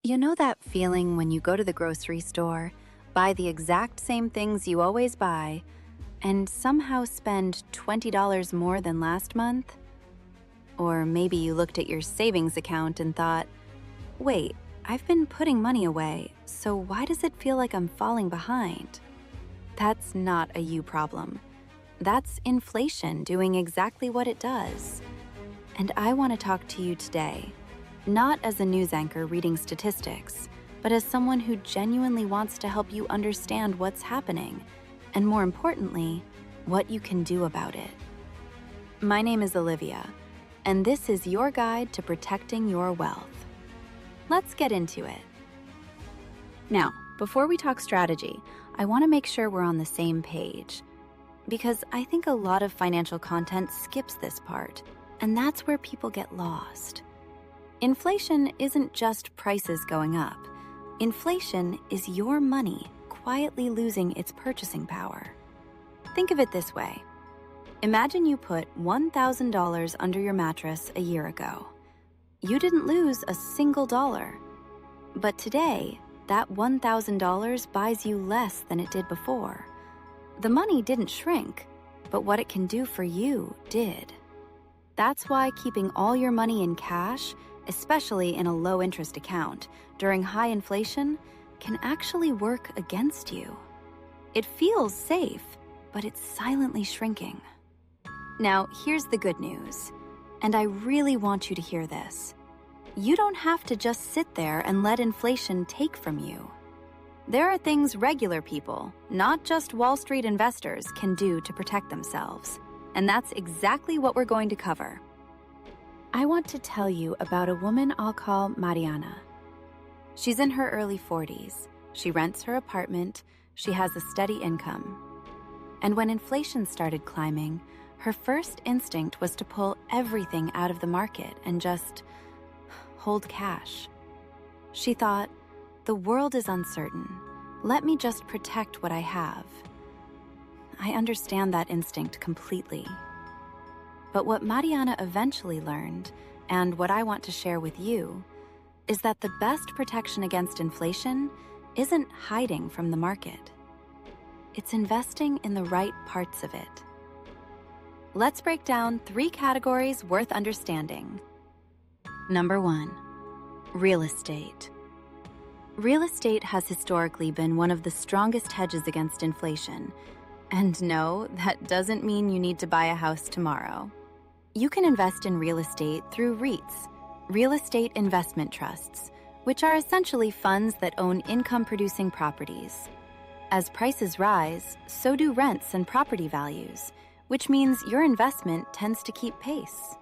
You know that feeling when you go to the grocery store, buy the exact same things you always buy, and somehow spend $20 more than last month? Or maybe you looked at your savings account and thought, wait, I've been putting money away, so why does it feel like I'm falling behind? That's not a you problem. That's inflation doing exactly what it does. And I want to talk to you today, not as a news anchor reading statistics, but as someone who genuinely wants to help you understand what's happening, and more importantly, what you can do about it. My name is Olivia, and this is your guide to protecting your wealth. Let's get into it. Now, before we talk strategy, I want to make sure we're on the same page, because I think a lot of financial content skips this part, and that's where people get lost. Inflation isn't just prices going up. Inflation is your money quietly losing its purchasing power. Think of it this way. Imagine you put $1,000 under your mattress a year ago. You didn't lose a single dollar. But today, that $1,000 buys you less than it did before. The money didn't shrink, but what it can do for you did. That's why keeping all your money in cash, especially in a low-interest account, during high inflation, can actually work against you. It feels safe, but it's silently shrinking. Now, here's the good news, and I really want you to hear this. You don't have to just sit there and let inflation take from you. There are things regular people, not just Wall Street investors, can do to protect themselves, and that's exactly what we're going to cover. I want to tell you about a woman I'll call Mariana. She's in her early 40s. She rents her apartment. She has a steady income. And when inflation started climbing, her first instinct was to pull everything out of the market and just hold cash. She thought, the world is uncertain. Let me just protect what I have. I understand that instinct completely. But what Mariana eventually learned, and what I want to share with you, is that the best protection against inflation isn't hiding from the market. It's investing in the right parts of it. Let's break down 3 categories worth understanding. Number 1, real estate. Real estate has historically been one of the strongest hedges against inflation. And no, that doesn't mean you need to buy a house tomorrow. You can invest in real estate through REITs, real estate investment trusts, which are essentially funds that own income-producing properties. As prices rise, so do rents and property values, which means your investment tends to keep pace.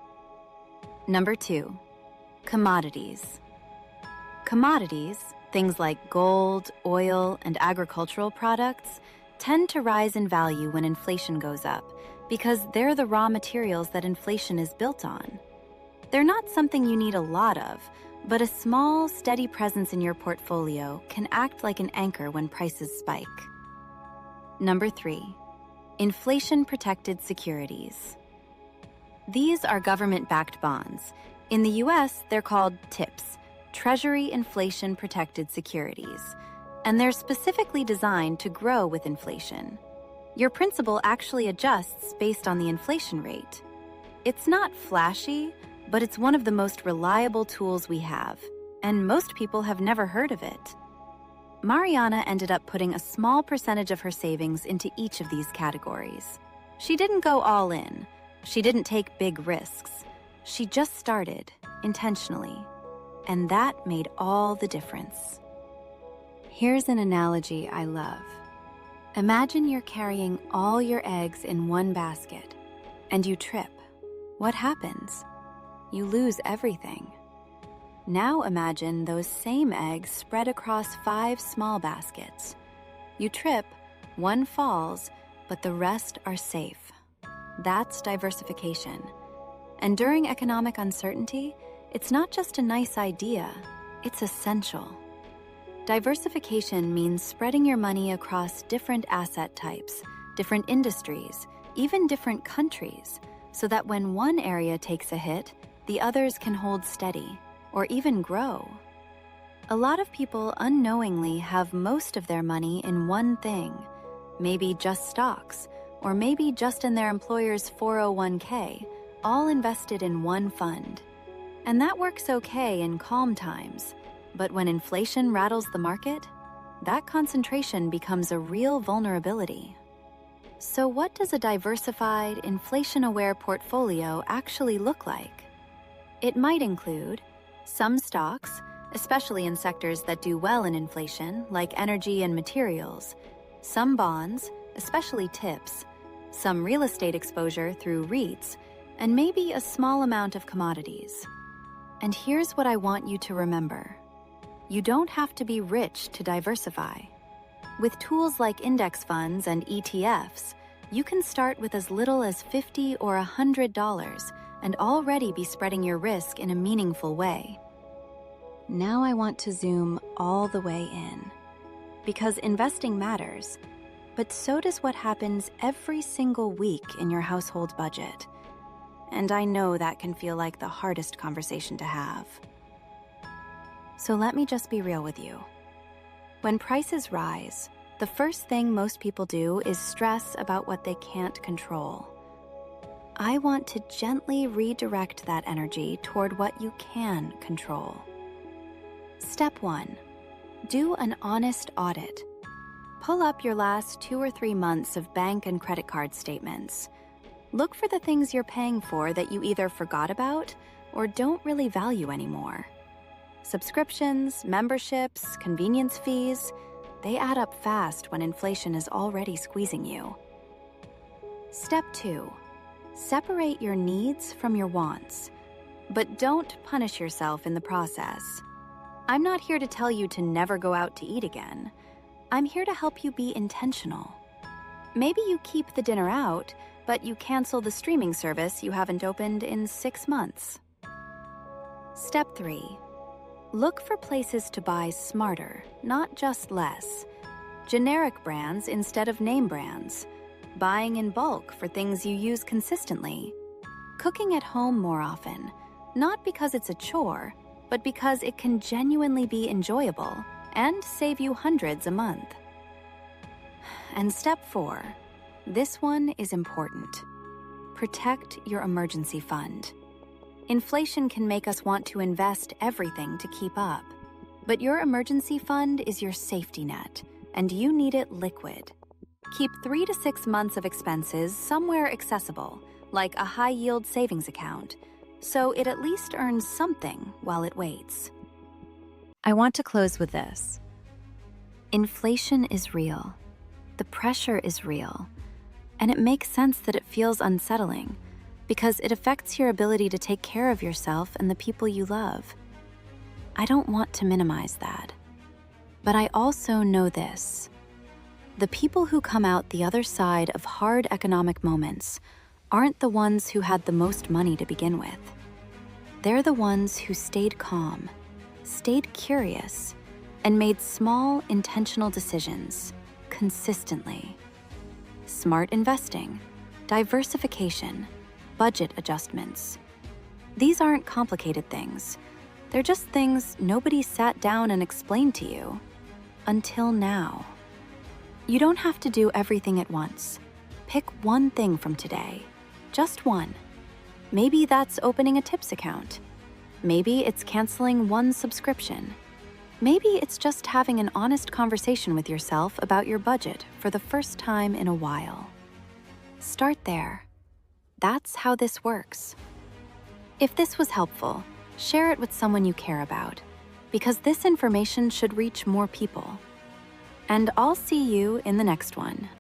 Number 2, commodities. Commodities, things like gold, oil, and agricultural products, tend to rise in value when inflation goes up because they're the raw materials that inflation is built on. They're not something you need a lot of, but a small, steady presence in your portfolio can act like an anchor when prices spike. Number 3, inflation-protected securities. These are government-backed bonds. In the US, they're called TIPS, Treasury Inflation Protected Securities, and they're specifically designed to grow with inflation. Your principal actually adjusts based on the inflation rate. It's not flashy, but it's one of the most reliable tools we have, and most people have never heard of it. Mariana ended up putting a small percentage of her savings into each of these categories. She didn't go all in. She didn't take big risks. She just started, intentionally, and that made all the difference. Here's an analogy I love. Imagine you're carrying all your eggs in one basket, and you trip. What happens? You lose everything. Now imagine those same eggs spread across 5 small baskets. You trip, one falls, but the rest are safe. That's diversification. And during economic uncertainty, it's not just a nice idea, it's essential. Diversification means spreading your money across different asset types, different industries, even different countries, so that when one area takes a hit, the others can hold steady or even grow. A lot of people unknowingly have most of their money in one thing, maybe just stocks, or maybe just in their employer's 401k, all invested in one fund. And that works okay in calm times, but when inflation rattles the market, that concentration becomes a real vulnerability. So what does a diversified, inflation-aware portfolio actually look like? It might include some stocks, especially in sectors that do well in inflation, like energy and materials, some bonds, especially TIPS, some real estate exposure through REITs, and maybe a small amount of commodities. And here's what I want you to remember. You don't have to be rich to diversify. With tools like index funds and ETFs, you can start with as little as $50 or $100 and already be spreading your risk in a meaningful way. Now I want to zoom all the way in. Because investing matters, but so does what happens every single week in your household budget. And I know that can feel like the hardest conversation to have. So let me just be real with you. When prices rise, the first thing most people do is stress about what they can't control. I want to gently redirect that energy toward what you can control. Step 1. Do an honest audit. Pull up your last 2 or 3 months of bank and credit card statements. Look for the things you're paying for that you either forgot about or don't really value anymore. Subscriptions, memberships, convenience fees, they add up fast when inflation is already squeezing you. Step 2. Separate your needs from your wants, but don't punish yourself in the process. I'm not here to tell you to never go out to eat again. I'm here to help you be intentional. Maybe you keep the dinner out, but you cancel the streaming service you haven't opened in 6 months. Step 3. Look for places to buy smarter, not just less. Generic brands instead of name brands. Buying in bulk for things you use consistently. Cooking at home more often, not because it's a chore, but because it can genuinely be enjoyable and save you hundreds a month. And step 4. This one is important. Protect your emergency fund. Inflation can make us want to invest everything to keep up. But your emergency fund is your safety net, and you need it liquid. Keep 3 to 6 months of expenses somewhere accessible, like a high-yield savings account, so it at least earns something while it waits. I want to close with this. Inflation is real. The pressure is real. And it makes sense that it feels unsettling, because it affects your ability to take care of yourself and the people you love. I don't want to minimize that. But I also know this. The people who come out the other side of hard economic moments aren't the ones who had the most money to begin with. They're the ones who stayed calm, stayed curious, and made small, intentional decisions consistently. Smart investing, diversification, budget adjustments. These aren't complicated things. They're just things nobody sat down and explained to you. Until now. You don't have to do everything at once. Pick one thing from today. Just one. Maybe that's opening a tips account. Maybe it's canceling one subscription. Maybe it's just having an honest conversation with yourself about your budget for the first time in a while. Start there. That's how this works. If this was helpful, share it with someone you care about, because this information should reach more people. And I'll see you in the next one.